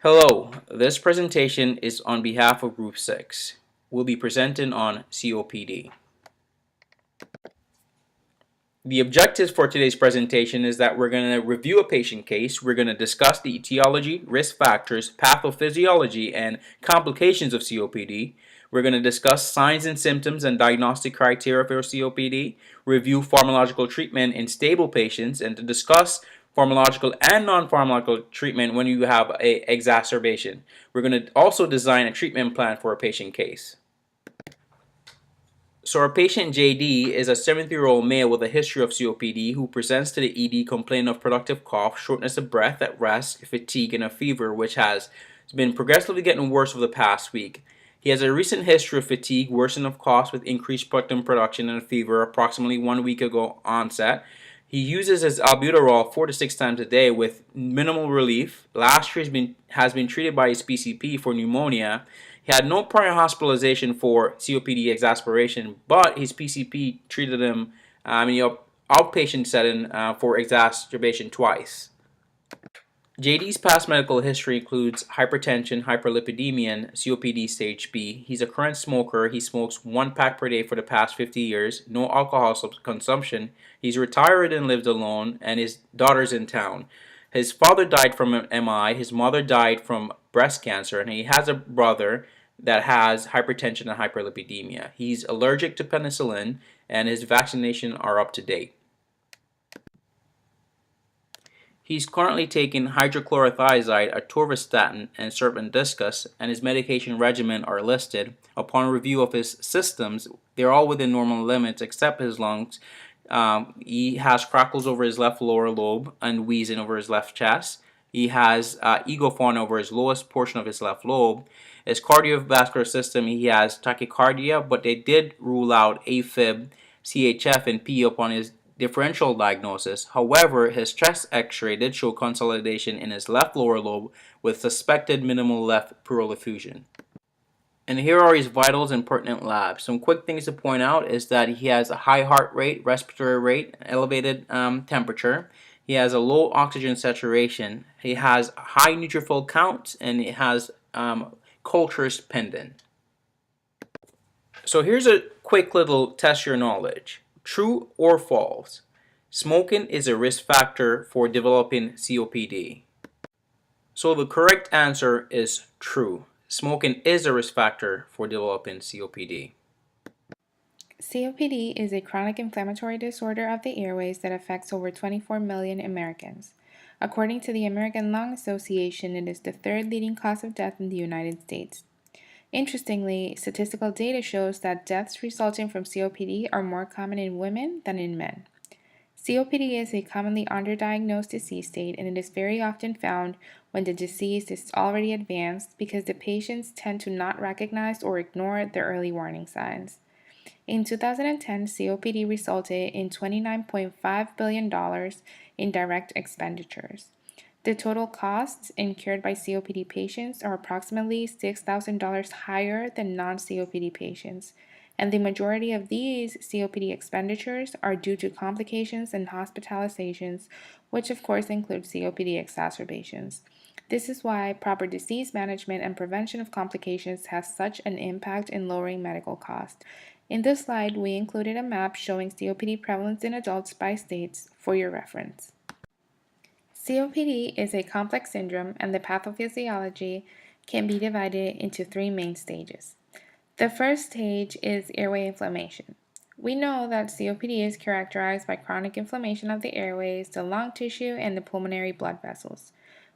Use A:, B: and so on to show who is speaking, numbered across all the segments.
A: Hello, this presentation is on behalf of Group 6. We'll be presenting on COPD. The objectives for today's presentation is that we're going to review a patient case, we're going to discuss the etiology, risk factors, pathophysiology, and complications of COPD. We're going to discuss signs and symptoms and diagnostic criteria for COPD, review pharmacological treatment in stable patients, and to discuss pharmacological and non-pharmacological treatment when you have an exacerbation. We're going to also design a treatment plan for a patient case. So our patient JD is a 70-year-old male with a history of COPD who presents to the ED complaining of productive cough, shortness of breath at rest, fatigue, and a fever which has been progressively getting worse over the past week. He has a recent history of fatigue, worsening of cough with increased protein production and a fever approximately 1 week ago onset. He uses his albuterol 4 to 6 times a day with minimal relief. Last year has been treated by his PCP for pneumonia. He had no prior hospitalization for COPD exacerbation, but his PCP treated him in the outpatient setting for exacerbation twice. JD's past medical history includes hypertension, hyperlipidemia, and COPD stage B. He's a current smoker. He smokes 1 pack per day for the past 50 years, no alcohol consumption. He's retired and lived alone, and his daughter's in town. His father died from an MI, his mother died from breast cancer, and he has a brother that has hypertension and hyperlipidemia. He's allergic to penicillin, and his vaccinations are up to date. He's currently taking hydrochlorothiazide, atorvastatin, and serpin and his medication regimen are listed. Upon review of his systems, they're all within normal limits except his lungs. He has crackles over his left lower lobe and wheezing over his left chest. He has egophon over his lowest portion of his left lobe. His cardiovascular system, he has tachycardia, but they did rule out AFib, CHF, and P upon his differential diagnosis. However, his chest x-ray did show consolidation in his left lower lobe with suspected minimal left pleural effusion. And here are his vitals and pertinent labs. Some quick things to point out is that he has a high heart rate, respiratory rate, elevated temperature. He has a low oxygen saturation. He has high neutrophil count, and he has cultures pending. So here's a quick little test your knowledge. True or false? Smoking is a risk factor for developing COPD. So the correct answer is true. Smoking is a risk factor for developing COPD.
B: COPD is a chronic inflammatory disorder of the airways that affects over 24 million Americans. According to the American Lung Association, it is the third leading cause of death in the United States. Interestingly, statistical data shows that deaths resulting from COPD are more common in women than in men. COPD is a commonly underdiagnosed disease state, and it is very often found when the disease is already advanced because the patients tend to not recognize or ignore the early warning signs. In 2010, COPD resulted in $29.5 billion in direct expenditures. The total costs incurred by COPD patients are approximately $6,000 higher than non-COPD patients, and the majority of these COPD expenditures are due to complications and hospitalizations, which of course include COPD exacerbations. This is why proper disease management and prevention of complications has such an impact in lowering medical costs. In this slide, we included a map showing COPD prevalence in adults by states for your reference. COPD is a complex syndrome, and the pathophysiology can be divided into 3 main stages. The first stage is airway inflammation. We know that COPD is characterized by chronic inflammation of the airways, the lung tissue, and the pulmonary blood vessels.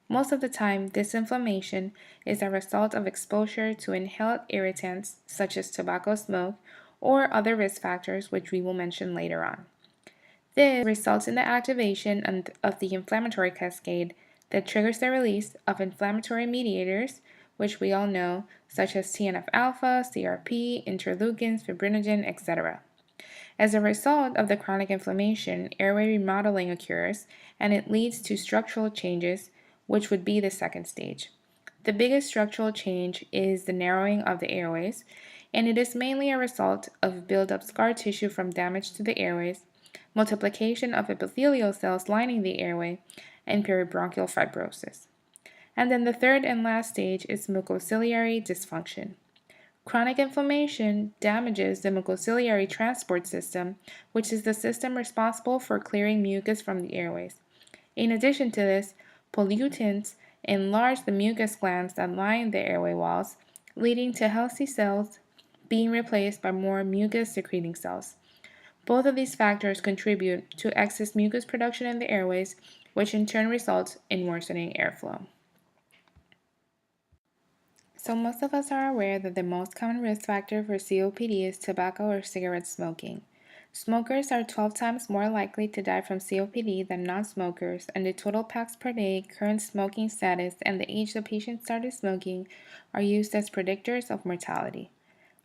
B: Most of the time, this inflammation is a result of exposure to inhaled irritants such as tobacco smoke or other risk factors, which we will mention later on. This results in the activation of the inflammatory cascade that triggers the release of inflammatory mediators, which we all know, such as TNF-alpha, CRP, interleukins, fibrinogen, etc. As a result of the chronic inflammation, airway remodeling occurs, and it leads to structural changes, which would be the second stage. The biggest structural change is the narrowing of the airways, and it is mainly a result of buildup scar tissue from damage to the airways, multiplication of epithelial cells lining the airway, and peribronchial fibrosis. And then the third and last stage is mucociliary dysfunction. Chronic inflammation damages the mucociliary transport system, which is the system responsible for clearing mucus from the airways. In addition to this, pollutants enlarge the mucus glands that line the airway walls, leading to healthy cells being replaced by more mucus secreting cells. Both of these factors contribute to excess mucus production in the airways, which in turn results in worsening airflow. So most of us are aware that the most common risk factor for COPD is tobacco or cigarette smoking. Smokers are 12 times more likely to die from COPD than non-smokers, and the total packs per day, current smoking status, and the age the patient started smoking are used as predictors of mortality.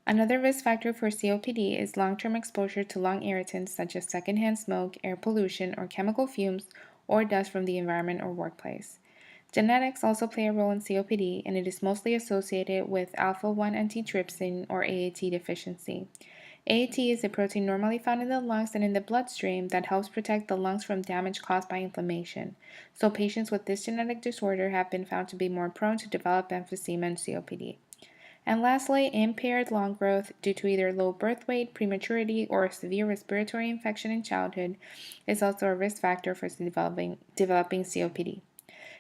B: Another risk factor for COPD is long-term exposure to lung irritants such as secondhand smoke, air pollution, or chemical fumes, or dust from the environment or workplace. Genetics also play a role in COPD, and it is mostly associated with alpha-1 antitrypsin or AAT deficiency. AAT is a protein normally found in the lungs and in the bloodstream that helps protect the lungs from damage caused by inflammation. So patients with this genetic disorder have been found to be more prone to develop emphysema and COPD. And lastly, impaired lung growth due to either low birth weight, prematurity, or a severe respiratory infection in childhood is also a risk factor for developing COPD.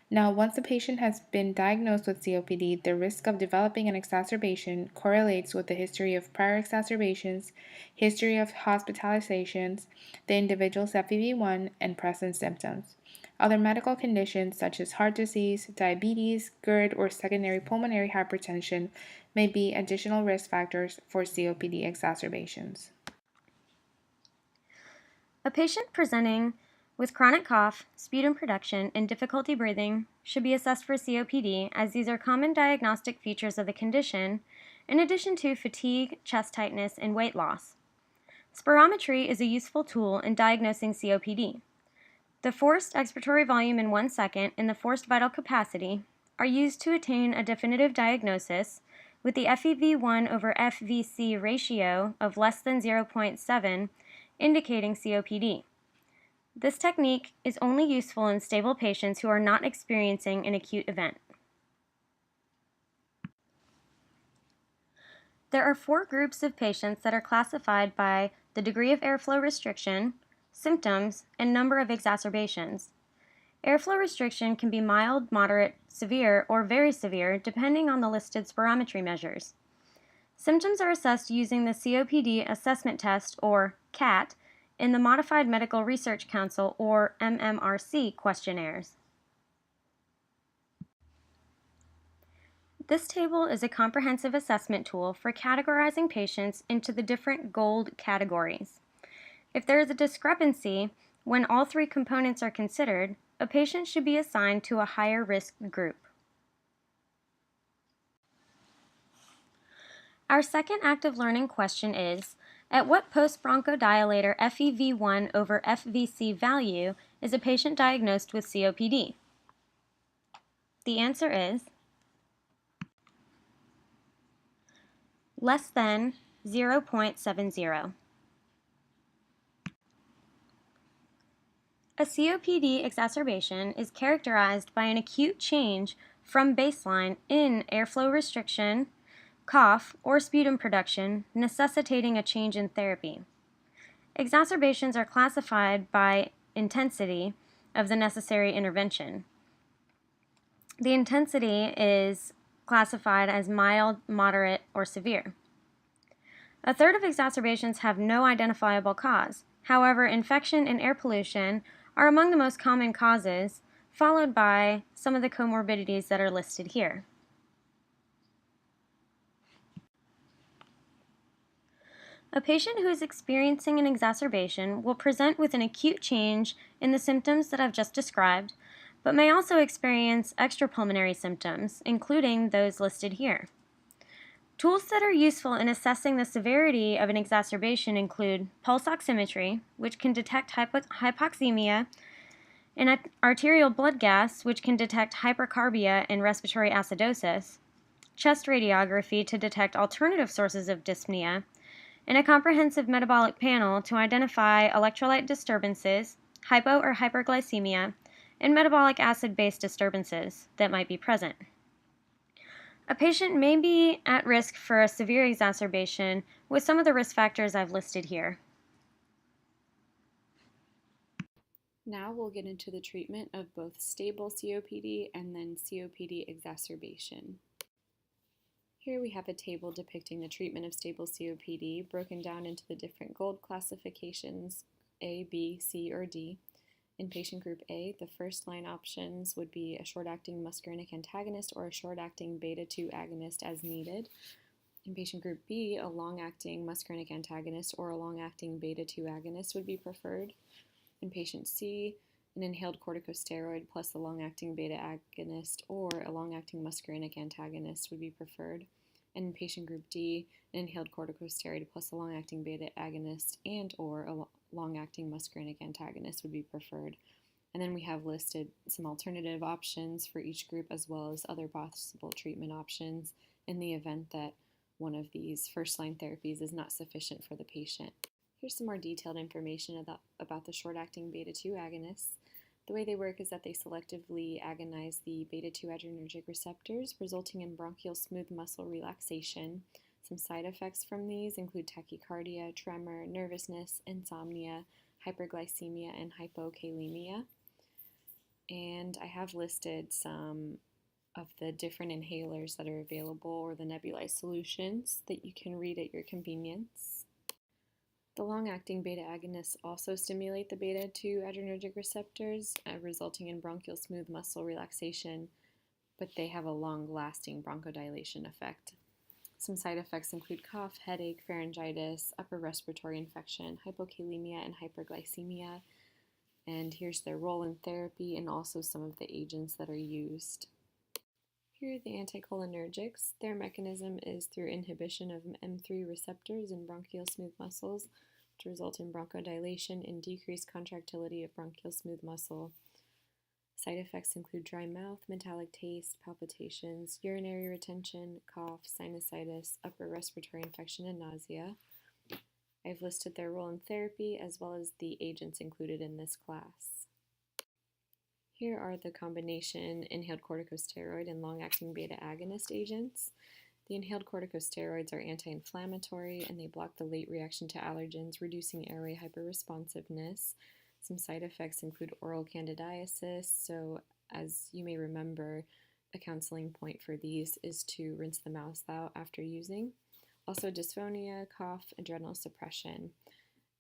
B: Now, once a patient has been diagnosed with COPD, the risk of developing an exacerbation correlates with the history of prior exacerbations, history of hospitalizations, the individual's FEV1, and present symptoms. Other medical conditions such as heart disease, diabetes, GERD, or secondary pulmonary hypertension may be additional risk factors for COPD exacerbations.
C: A patient presenting with chronic cough, sputum production, and difficulty breathing should be assessed for COPD, as these are common diagnostic features of the condition, in addition to fatigue, chest tightness, and weight loss. Spirometry is a useful tool in diagnosing COPD. The forced expiratory volume in 1 second and the forced vital capacity are used to attain a definitive diagnosis with the FEV1 over FVC ratio of less than 0.7 indicating COPD. This technique is only useful in stable patients who are not experiencing an acute event. There are 4 groups of patients that are classified by the degree of airflow restriction, symptoms, and number of exacerbations. Airflow restriction can be mild, moderate, severe, or very severe depending on the listed spirometry measures. Symptoms are assessed using the COPD Assessment Test, or CAT, in the Modified Medical Research Council, or MMRC, questionnaires. This table is a comprehensive assessment tool for categorizing patients into the different GOLD categories. If there is a discrepancy when all 3 components are considered, a patient should be assigned to a higher risk group. Our second active learning question is, at what post-bronchodilator FEV1 over FVC value is a patient diagnosed with COPD? The answer is less than 0.70. A COPD exacerbation is characterized by an acute change from baseline in airflow restriction, cough, or sputum production, necessitating a change in therapy. Exacerbations are classified by intensity of the necessary intervention. The intensity is classified as mild, moderate, or severe. A third of exacerbations have no identifiable cause. However, infection and air pollution are among the most common causes, followed by some of the comorbidities that are listed here. A patient who is experiencing an exacerbation will present with an acute change in the symptoms that I've just described, but may also experience extrapulmonary symptoms, including those listed here. Tools that are useful in assessing the severity of an exacerbation include pulse oximetry, which can detect hypoxemia, and arterial blood gas, which can detect hypercarbia and respiratory acidosis, chest radiography to detect alternative sources of dyspnea, and a comprehensive metabolic panel to identify electrolyte disturbances, hypo or hyperglycemia, and metabolic acid-based disturbances that might be present. A patient may be at risk for a severe exacerbation with some of the risk factors I've listed here.
D: Now we'll get into the treatment of both stable COPD and then COPD exacerbation. Here we have a table depicting the treatment of stable COPD broken down into the different GOLD classifications A, B, C, or D. In patient group A, the first line options would be a short-acting muscarinic antagonist or a short-acting beta-2 agonist as needed. In patient group B, a long-acting muscarinic antagonist or a long-acting beta-2 agonist would be preferred. In patient C, an inhaled corticosteroid plus a long-acting beta agonist or a long-acting muscarinic antagonist would be preferred. And in patient group D, an inhaled corticosteroid plus a long-acting beta agonist and or a long-acting muscarinic antagonist would be preferred. And then we have listed some alternative options for each group as well as other possible treatment options in the event that one of these first-line therapies is not sufficient for the patient. Here's some more detailed information about the short-acting beta-2 agonists. The way they work is that they selectively agonize the beta-2 adrenergic receptors, resulting in bronchial smooth muscle relaxation. Some side effects from these include tachycardia, tremor, nervousness, insomnia, hyperglycemia, and hypokalemia. And I have listed some of the different inhalers that are available or the nebulized solutions that you can read at your convenience. The long-acting beta agonists also stimulate the beta-2 adrenergic receptors, resulting in bronchial smooth muscle relaxation, but they have a long-lasting bronchodilation effect. Some side effects include cough, headache, pharyngitis, upper respiratory infection, hypokalemia, and hyperglycemia. And here's their role in therapy and also some of the agents that are used. Here are the anticholinergics. Their mechanism is through inhibition of M3 receptors in bronchial smooth muscles to result in bronchodilation and decreased contractility of bronchial smooth muscle. Side effects include dry mouth, metallic taste, palpitations, urinary retention, cough, sinusitis, upper respiratory infection, and nausea. I've listed their role in therapy as well as the agents included in this class. Here are the combination inhaled corticosteroid and long-acting beta agonist agents. The inhaled corticosteroids are anti-inflammatory and they block the late reaction to allergens, reducing airway hyperresponsiveness. Some side effects include oral candidiasis, so as you may remember, a counseling point for these is to rinse the mouth out after using. Also dysphonia, cough, adrenal suppression.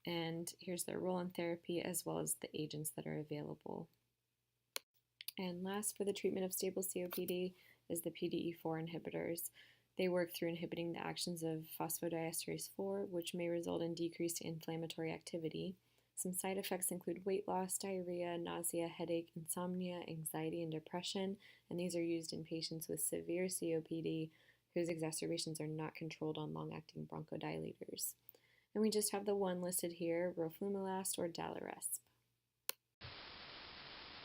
D: And here's their role in therapy as well as the agents that are available. And last, for the treatment of stable COPD is the PDE4 inhibitors. They work through inhibiting the actions of phosphodiesterase 4, which may result in decreased inflammatory activity. Some side effects include weight loss, diarrhea, nausea, headache, insomnia, anxiety, and depression, and these are used in patients with severe COPD whose exacerbations are not controlled on long-acting bronchodilators. And we just have the one listed here, roflumilast or Daliresp.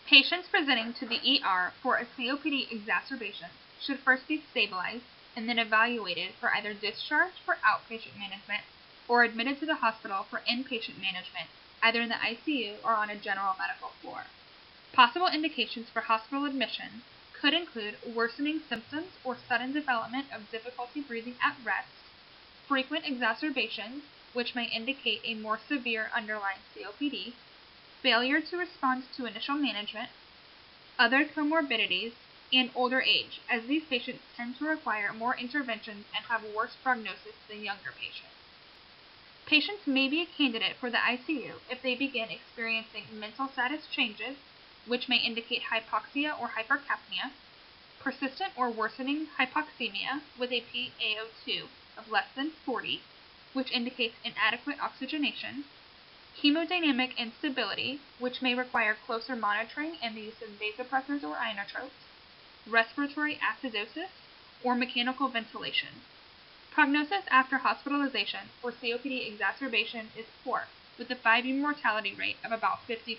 E: Patients presenting to the ER for a COPD exacerbation should first be stabilized and then evaluated for either discharge for outpatient management or admitted to the hospital for inpatient management, either in the ICU or on a general medical floor. Possible indications for hospital admission could include worsening symptoms or sudden development of difficulty breathing at rest, frequent exacerbations, which may indicate a more severe underlying COPD, failure to respond to initial management, other comorbidities, and older age, as these patients tend to require more interventions and have worse prognosis than younger patients. Patients may be a candidate for the ICU if they begin experiencing mental status changes, which may indicate hypoxia or hypercapnia, persistent or worsening hypoxemia with a PaO2 of less than 40, which indicates inadequate oxygenation, hemodynamic instability, which may require closer monitoring and the use of vasopressors or inotropes, respiratory acidosis, or mechanical ventilation. Prognosis after hospitalization for COPD exacerbation is poor, with a 5-year mortality rate of about 50%.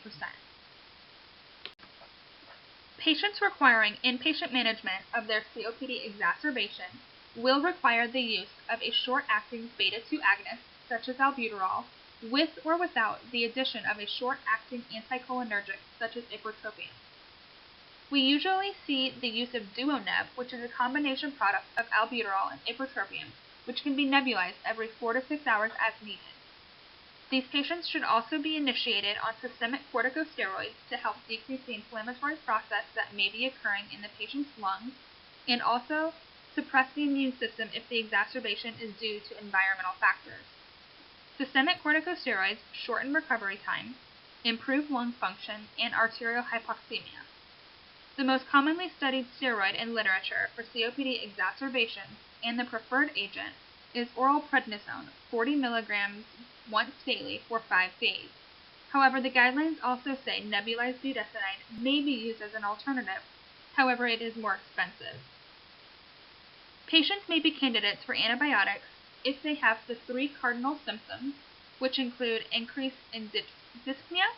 E: Patients requiring inpatient management of their COPD exacerbation will require the use of a short-acting beta-2 agonist, such as albuterol, with or without the addition of a short-acting anticholinergic, such as ipratropium. We usually see the use of DuoNeb, which is a combination product of albuterol and ipratropium, which can be nebulized every 4 to 6 hours as needed. These patients should also be initiated on systemic corticosteroids to help decrease the inflammatory process that may be occurring in the patient's lungs, and also suppress the immune system if the exacerbation is due to environmental factors. Systemic corticosteroids shorten recovery time, improve lung function, and arterial hypoxemia. The most commonly studied steroid in literature for COPD exacerbations and the preferred agent is oral prednisone, 40 milligrams once daily for 5 days. However, the guidelines also say nebulized budesonide may be used as an alternative. However, it is more expensive. Patients may be candidates for antibiotics if they have the 3 cardinal symptoms, which include increase in dyspnea,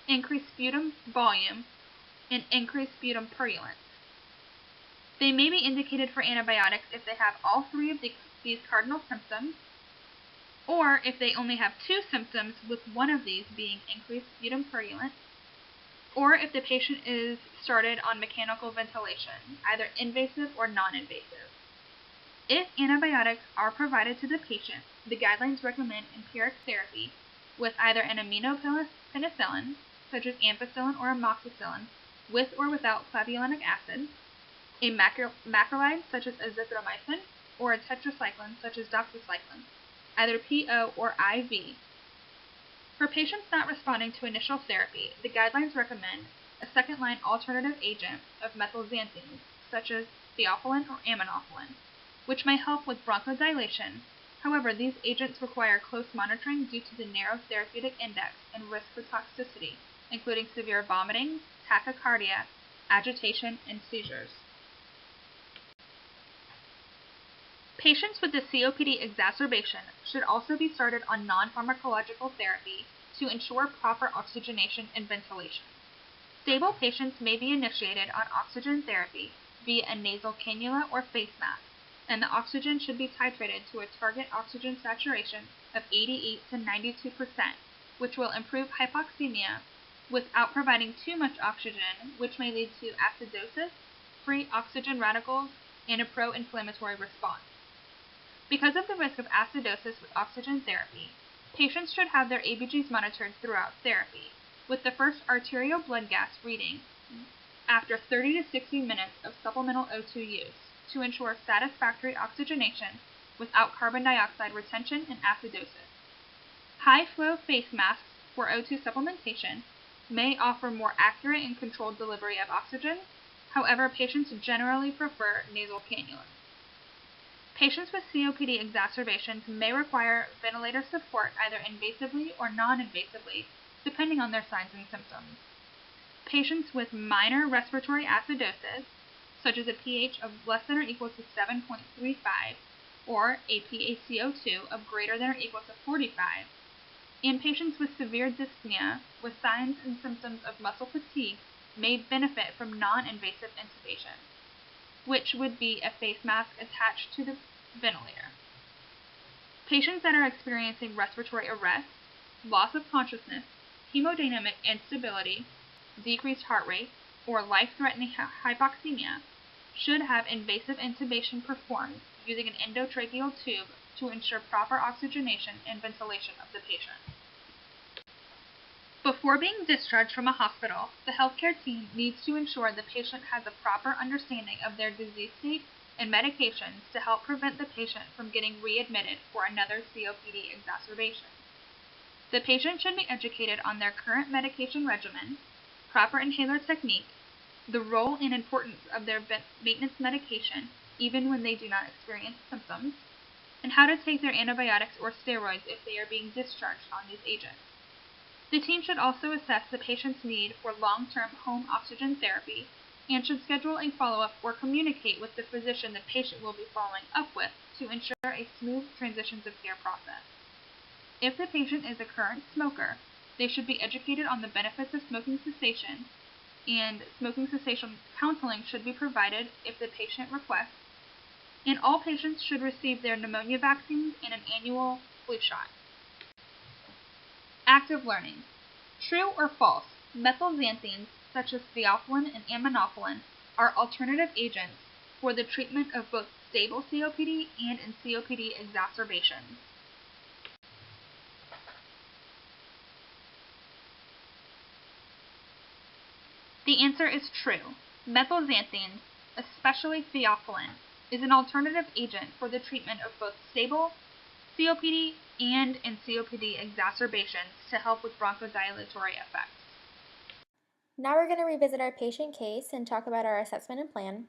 E: increased sputum volume, and increased sputum purulence. They may be indicated for antibiotics if they have all 3 of these cardinal symptoms, or if they only have 2 symptoms with one of these being increased sputum purulence, or if the patient is started on mechanical ventilation, either invasive or non-invasive. If antibiotics are provided to the patient, the guidelines recommend empiric therapy with either an aminopenicillin, such as ampicillin or amoxicillin, with or without clavulanic acid, a macrolide, such as azithromycin, or a tetracycline, such as doxycycline, either PO or IV. For patients not responding to initial therapy, the guidelines recommend a second-line alternative agent of methylxanthine, such as theophylline or aminophylline, which may help with bronchodilation. However, these agents require close monitoring due to the narrow therapeutic index and risk for toxicity, including severe vomiting, tachycardia, agitation, and seizures. Patients with the COPD exacerbation should also be started on non-pharmacological therapy to ensure proper oxygenation and ventilation. Stable patients may be initiated on oxygen therapy via a nasal cannula or face mask, and the oxygen should be titrated to a target oxygen saturation of 88 to 92%, which will improve hypoxemia without providing too much oxygen, which may lead to acidosis, free oxygen radicals, and a pro-inflammatory response. Because of the risk of acidosis with oxygen therapy, patients should have their ABGs monitored throughout therapy, with the first arterial blood gas reading after 30 to 60 minutes of supplemental O2 use to ensure satisfactory oxygenation without carbon dioxide retention and acidosis. High-flow face masks for O2 supplementation may offer more accurate and controlled delivery of oxygen. However, patients generally prefer nasal cannulas. Patients with COPD exacerbations may require ventilator support either invasively or non-invasively, depending on their signs and symptoms. Patients with minor respiratory acidosis, such as a pH of less than or equal to 7.35 or a PaCO2 of greater than or equal to 45, and patients with severe dyspnea with signs and symptoms of muscle fatigue may benefit from non-invasive intubation, which would be a face mask attached to the ventilator. Patients that are experiencing respiratory arrest, loss of consciousness, hemodynamic instability, decreased heart rate, or life-threatening hypoxemia should have invasive intubation performed using an endotracheal tube to ensure proper oxygenation and ventilation of the patient. Before being discharged from a hospital, the healthcare team needs to ensure the patient has a proper understanding of their disease state and medications to help prevent the patient from getting readmitted for another COPD exacerbation. The patient should be educated on their current medication regimen, proper inhaler technique, the role and importance of their maintenance medication even when they do not experience symptoms, and how to take their antibiotics or steroids if they are being discharged on these agents. The team should also assess the patient's need for long-term home oxygen therapy and should schedule a follow-up or communicate with the physician the patient will be following up with to ensure a smooth transitions of care process. If the patient is a current smoker, they should be educated on the benefits of smoking cessation, and smoking cessation counseling should be provided if the patient requests, and all patients should receive their pneumonia vaccines and an annual flu shot. Active learning. True or false, methylxanthines such as theophylline and aminophylline, are alternative agents for the treatment of both stable COPD and in COPD exacerbations. The answer is true. Methylxanthine, especially theophylline, is an alternative agent for the treatment of both stable COPD and in COPD exacerbations to help with bronchodilatory effects.
F: Now we're going to revisit our patient case and talk about our assessment and plan.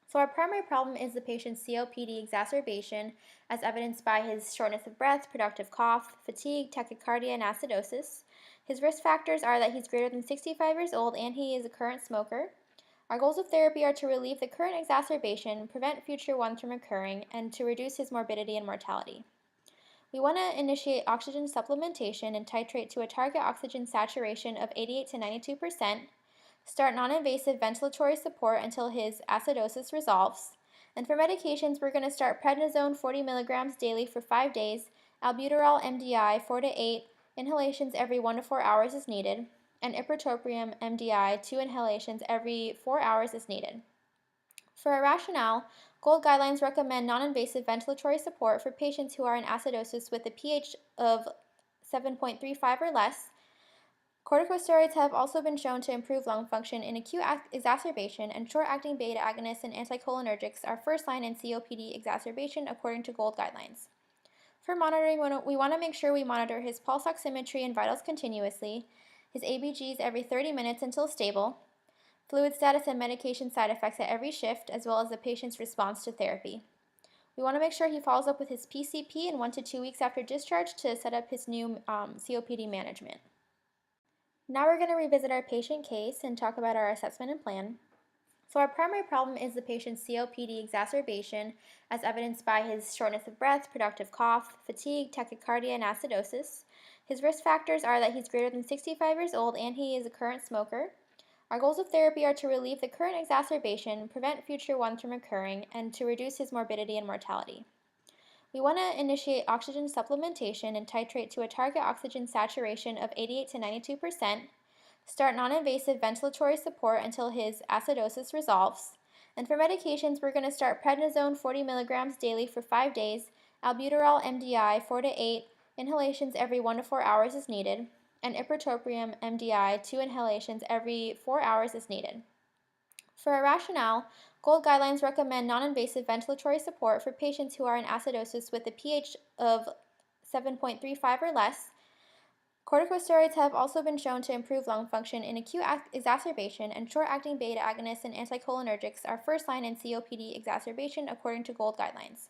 F: So our primary problem is the patient's COPD exacerbation as evidenced by his shortness of breath, productive cough, fatigue, tachycardia, and acidosis. His risk factors are that he's greater than 65 years old and he is a current smoker. Our goals of therapy are to relieve the current exacerbation, prevent future ones from occurring, and to reduce his morbidity and mortality. We want to initiate oxygen supplementation and titrate to a target oxygen saturation of 88 to 92%, start non-invasive ventilatory support until his acidosis resolves, and for medications we're going to start prednisone 40 milligrams daily for 5 days, albuterol MDI 4 to 8 inhalations every 1 to 4 hours is needed, and ipratropium MDI 2 inhalations every 4 hours is needed. For our rationale, GOLD guidelines recommend non-invasive ventilatory support for patients who are in acidosis with a pH of 7.35 or less. Corticosteroids have also been shown to improve lung function in acute exacerbation, and short-acting beta agonists and anticholinergics are first line in COPD exacerbation according to GOLD guidelines. For monitoring, we want to make sure we monitor his pulse oximetry and vitals continuously, his ABGs every 30 minutes until stable, fluid status and medication side effects at every shift, as well as the patient's response to therapy. We want to make sure he follows up with his PCP in 1 to 2 weeks after discharge to set up his new COPD management. Now we're going to revisit our patient case and talk about our assessment and plan. So our primary problem is the patient's COPD exacerbation as evidenced by his shortness of breath, productive cough, fatigue, tachycardia, and acidosis. His risk factors are that he's greater than 65 years old and he is a current smoker. Our goals of therapy are to relieve the current exacerbation, prevent future ones from occurring, and to reduce his morbidity and mortality. We want to initiate oxygen supplementation and titrate to a target oxygen saturation of 88 to 92%, start non-invasive ventilatory support until his acidosis resolves, and for medications we're going to start prednisone 40 milligrams daily for 5 days, albuterol MDI 4 to 8 inhalations every 1 to 4 hours is needed, and ipratropium MDI 2 inhalations every 4 hours is needed. For our rationale, GOLD guidelines recommend non-invasive ventilatory support for patients who are in acidosis with a pH of 7.35 or less. Corticosteroids have also been shown to improve lung function in acute exacerbation, and short-acting beta agonists and anticholinergics are first line in COPD exacerbation according to GOLD guidelines.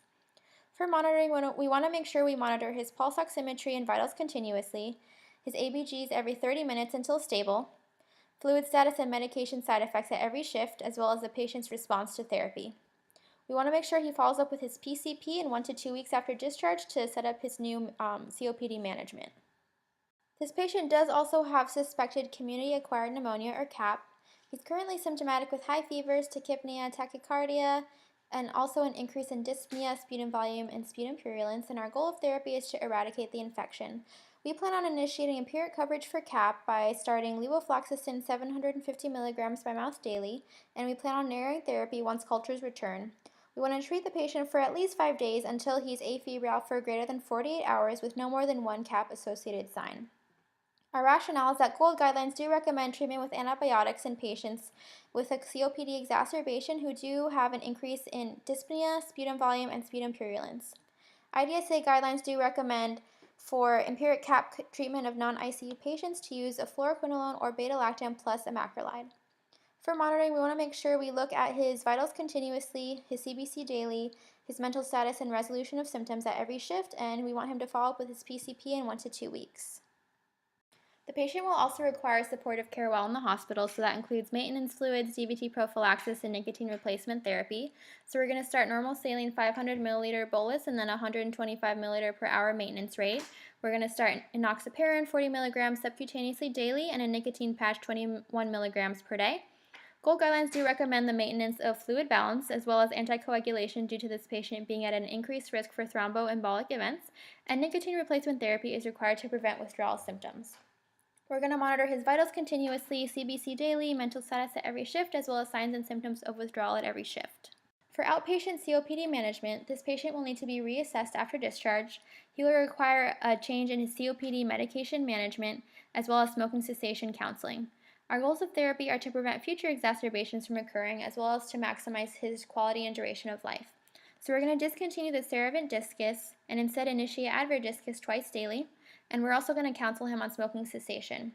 F: For monitoring, we want to make sure we monitor his pulse oximetry and vitals continuously, his ABGs every 30 minutes until stable, fluid status and medication side effects at every shift, as well as the patient's response to therapy. We want to make sure he follows up with his PCP in 1 to 2 weeks after discharge to set up his new COPD management. This patient does also have suspected community-acquired pneumonia or CAP. He's currently symptomatic with high fevers, tachypnea, tachycardia, and also an increase in dyspnea, sputum volume, and sputum purulence, and our goal of therapy is to eradicate the infection. We plan on initiating empiric coverage for CAP by starting levofloxacin 750 milligrams by mouth daily, and we plan on narrowing therapy once cultures return. We want to treat the patient for at least 5 days until he's afebrile for greater than 48 hours with no more than one CAP-associated sign. Our rationale is that GOLD guidelines do recommend treatment with antibiotics in patients with a COPD exacerbation who do have an increase in dyspnea, sputum volume, and sputum purulence. IDSA guidelines do recommend for empiric CAP treatment of non-ICU patients to use a fluoroquinolone or beta-lactam plus a macrolide. For monitoring, we want to make sure we look at his vitals continuously, his CBC daily, his mental status and resolution of symptoms at every shift, and we want him to follow up with his PCP in 1 to 2 weeks. The patient will also require supportive care while in the hospital, so that includes maintenance fluids, DVT prophylaxis, and nicotine replacement therapy. So we're going to start normal saline 500 milliliter bolus and then 125 milliliter per hour maintenance rate. We're going to start enoxaparin 40 milligrams subcutaneously daily and a nicotine patch 21 milligrams per day. GOLD guidelines do recommend the maintenance of fluid balance as well as anticoagulation due to this patient being at an increased risk for thromboembolic events, and nicotine replacement therapy is required to prevent withdrawal symptoms. We're going to monitor his vitals continuously, CBC daily, mental status at every shift, as well as signs and symptoms of withdrawal at every shift. For outpatient COPD management, this patient will need to be reassessed after discharge. He will require a change in his COPD medication management, as well as smoking cessation counseling. Our goals of therapy are to prevent future exacerbations from occurring, as well as to maximize his quality and duration of life. So we're going to discontinue the Ceravent Discus and instead initiate Advair Discus twice daily, and we're also going to counsel him on smoking cessation.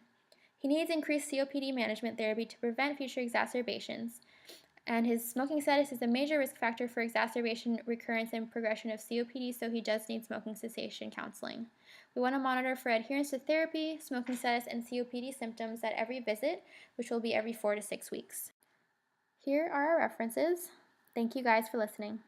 F: He needs increased COPD management therapy to prevent future exacerbations, and his smoking status is a major risk factor for exacerbation, recurrence, and progression of COPD, so he does need smoking cessation counseling. We want to monitor for adherence to therapy, smoking status, and COPD symptoms at every visit, which will be every 4 to 6 weeks. Here are our references. Thank you guys for listening.